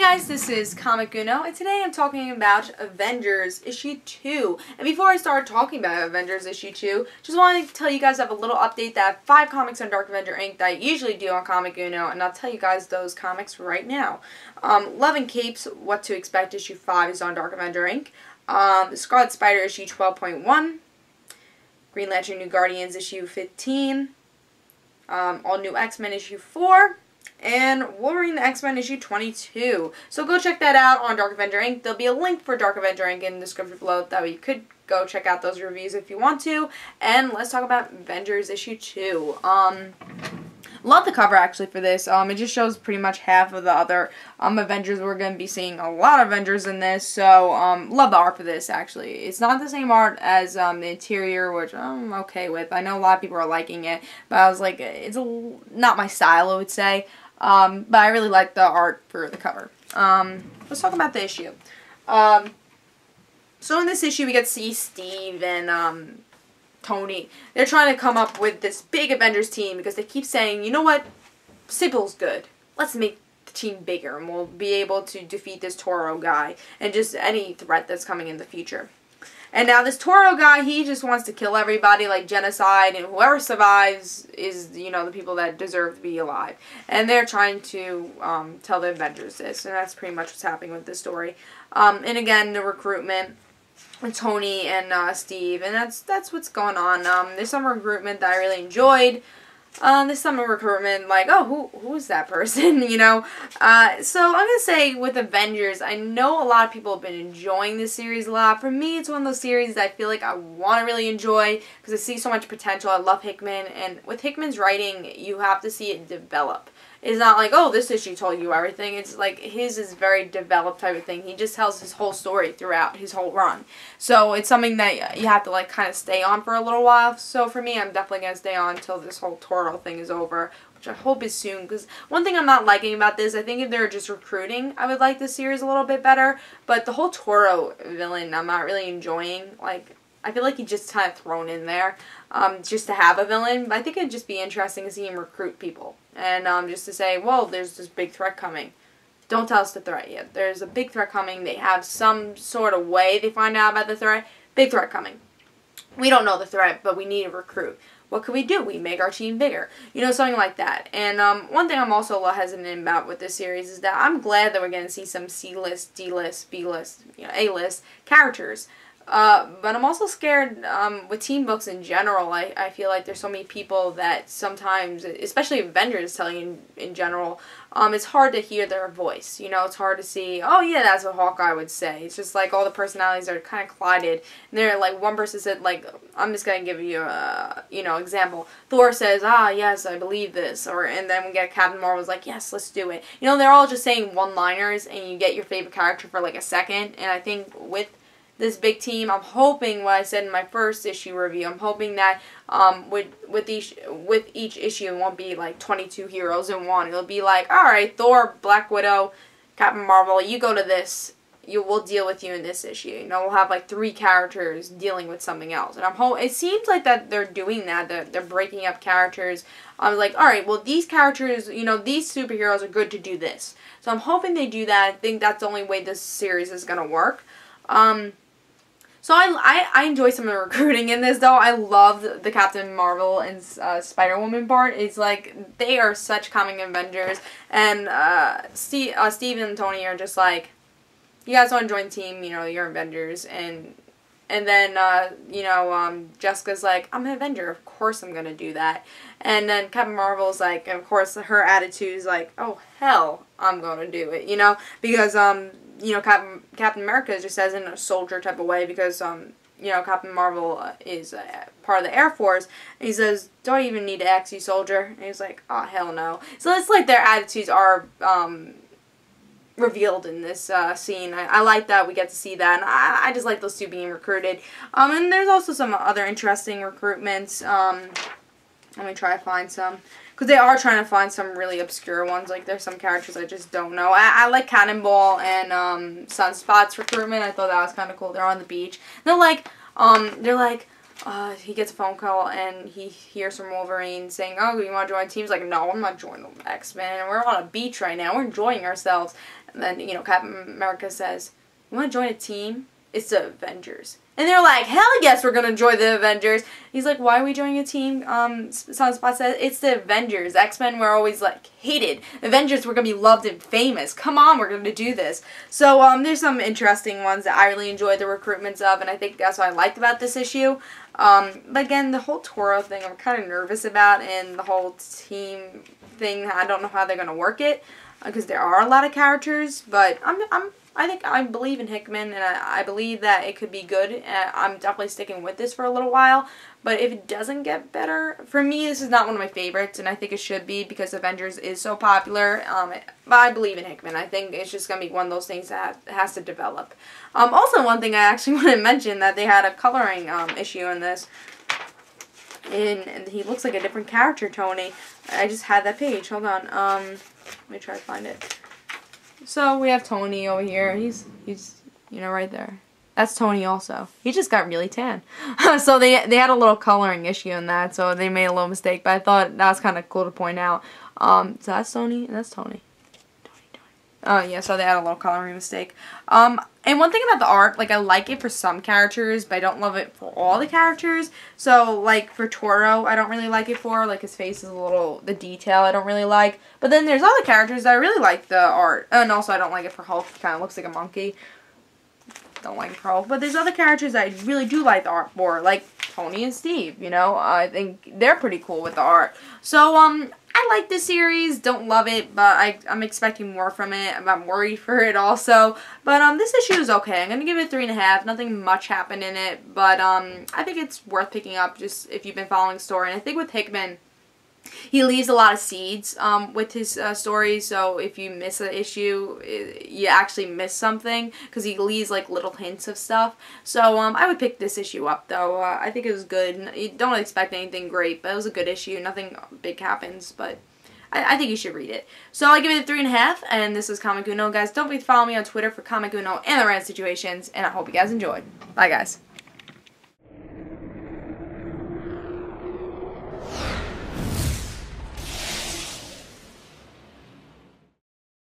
guys, this is Comic Uno, and today I'm talking about Avengers issue 2. And before I start talking about Avengers issue 2, just wanted to tell you guys I have a little update that I have 5 comics on Dark Avenger Inc. that I usually do on Comic Uno, and I'll tell you guys those comics right now. Love and Capes, What to Expect issue 5 is on Dark Avenger Inc. Scarlet Spider issue 12.1. Green Lantern New Guardians issue 15. All New X-Men issue 4. And Wolverine the X-Men issue 22. So go check that out on Dark Avenger Inc. There'll be a link for Dark Avenger Inc. in the description below. That way you could go check out those reviews if you want to. And let's talk about Avengers issue 2. Love the cover actually for this. It just shows pretty much half of the other Avengers. We're going to be seeing a lot of Avengers in this. So love the art for this actually. It's not the same art as the interior, which I'm okay with. I know a lot of people are liking it, but I was like, it's not my style, I would say. But I really like the art for the cover. Let's talk about the issue. So in this issue we get to see Steve and Tony. They're trying to come up with this big Avengers team because they keep saying, you know what, Sibyl's good. Let's make the team bigger and we'll be able to defeat this Toro guy and just any threat that's coming in the future. And now this Toro guy, he just wants to kill everybody, like genocide, and whoever survives is, you know, the people that deserve to be alive. And they're trying to tell the Avengers this, and that's pretty much what's happening with this story. And again, the recruitment with Tony and Steve, and that's what's going on. There's some recruitment that I really enjoyed. There's some recruitment like, oh, who is that person, you know? So I'm going to say with Avengers, I know a lot of people have been enjoying this series a lot. For me, it's one of those series that I feel like I want to really enjoy because I see so much potential. I love Hickman, and with Hickman's writing, you have to see it develop. It's not like, oh, this issue told you everything. It's like his is very developed type of thing. He just tells his whole story throughout his whole run. So it's something that you have to like kind of stay on for a little while. So for me, I'm definitely going to stay on until this whole Toro thing is over, which I hope is soon. Because one thing I'm not liking about this, I think if they were just recruiting, I would like this series a little bit better. But the whole Toro villain, I'm not really enjoying. Like, I feel like he's just kind of thrown in there just to have a villain. But I think it'd just be interesting to see him recruit people. And just to say, well, there's this big threat coming. Don't tell us the threat yet. There's a big threat coming. They have some sort of way they find out about the threat. Big threat coming. We don't know the threat, but we need to recruit. What can we do? We make our team bigger. You know, something like that. And one thing I'm also a little hesitant about with this series is that I'm glad that we're going to see some C-list, D-list, B-list, you know, A-list characters. But I'm also scared with team books in general. I feel like there's so many people that sometimes, especially Avengers telling in general, it's hard to hear their voice. You know, it's hard to see, oh yeah, that's what Hawkeye would say. It's just like all the personalities are kind of collided. And they're like, one person said, like, I'm just going to give you a, you know, example. Thor says, ah, yes, I believe this. And then we get Captain Marvel's like, yes, let's do it. You know, they're all just saying one-liners and you get your favorite character for like a second. And I think with this big team, I'm hoping, what I said in my first issue review, I'm hoping that with each issue it won't be like 22 heroes in one. It'll be like, alright, Thor, Black Widow, Captain Marvel, you go to this, we'll deal with you in this issue. You know, we'll have like 3 characters dealing with something else. And it seems like that they're doing that, they're breaking up characters. I was like, alright, well these characters, you know, these superheroes are good to do this. So I'm hoping they do that. I think that's the only way this series is going to work. So I enjoy some of the recruiting in this, though. I love the Captain Marvel and Spider-Woman part. It's like, they are such comic Avengers. And Steve and Tony are just like, you guys want to join the team, you know, you're Avengers. And then, you know, Jessica's like, I'm an Avenger, of course I'm going to do that. And then Captain Marvel's like, of course, her attitude is like, oh, hell, I'm going to do it, you know, because, you know, Captain America just says in a soldier type of way because, you know, Captain Marvel is part of the Air Force. And he says, do I even need to ask you, soldier? And he's like, oh, hell no. So it's like their attitudes are revealed in this scene. I like that we get to see that. And I just like those two being recruited. And there's also some other interesting recruitments. Let me try to find some. Because they are trying to find some really obscure ones. Like, there's some characters I just don't know. I like Cannonball and Sunspot's recruitment. I thought that was kind of cool. They're on the beach. They're like, he gets a phone call and he hears from Wolverine saying, "Oh, you want to join a team?" He's like, "No, I'm not joining X-Men. We're on a beach right now. We're enjoying ourselves." And then, you know, Captain America says, "You want to join a team? It's the Avengers." And they're like, "Hell yes, we're going to join the Avengers." He's like, "Why are we joining a team?" Sunspot says, "It's the Avengers. X-Men were always, like, hated. Avengers were going to be loved and famous. Come on, we're going to do this." So, there's some interesting ones that I really enjoyed the recruitments of, and I think that's what I liked about this issue. But again, the whole Toro thing I'm kind of nervous about, and the whole team thing, I don't know how they're going to work it, because there are a lot of characters, but I believe in Hickman, and I believe that it could be good. I'm definitely sticking with this for a little while, but if it doesn't get better, for me, this is not one of my favorites, and I think it should be because Avengers is so popular, but I believe in Hickman. I think it's just going to be one of those things that has to develop. Also, one thing I actually want to mention, that they had a coloring issue in this, and he looks like a different character, Tony. I just had that page. Hold on. Let me try to find it. So we have Tony over here. He's you know, right there. That's Tony also. He just got really tan. So they had a little coloring issue in that, so they made a little mistake, but I thought that was kind of cool to point out. So that's Tony, and that's Tony. Oh, yeah, so they had a little coloring mistake. And one thing about the art, like, I like it for some characters, but I don't love it for all the characters. So, like, for Toro, I don't really like it for. Like, his face is a little, the detail I don't really like. But then there's other characters that I really like the art. And also, I don't like it for Hulk. He kind of looks like a monkey. Don't like it for Hulk. But there's other characters that I really do like the art for, like Tony and Steve, you know. I think they're pretty cool with the art. So, I like this series, don't love it, but I'm expecting more from it. I'm worried for it also. But this issue is okay. I'm going to give it 3.5. Nothing much happened in it, but I think it's worth picking up just if you've been following the story. And I think with Hickman, he leaves a lot of seeds with his stories, so if you miss an issue, you actually miss something, because he leaves like little hints of stuff. So I would pick this issue up, though. I think it was good. You don't expect anything great, but it was a good issue. Nothing big happens, but I think you should read it. So I give it a 3.5, and this is Comic Uno, guys. Don't forget to follow me on Twitter for Comic Uno and the random situations, and I hope you guys enjoyed. Bye, guys.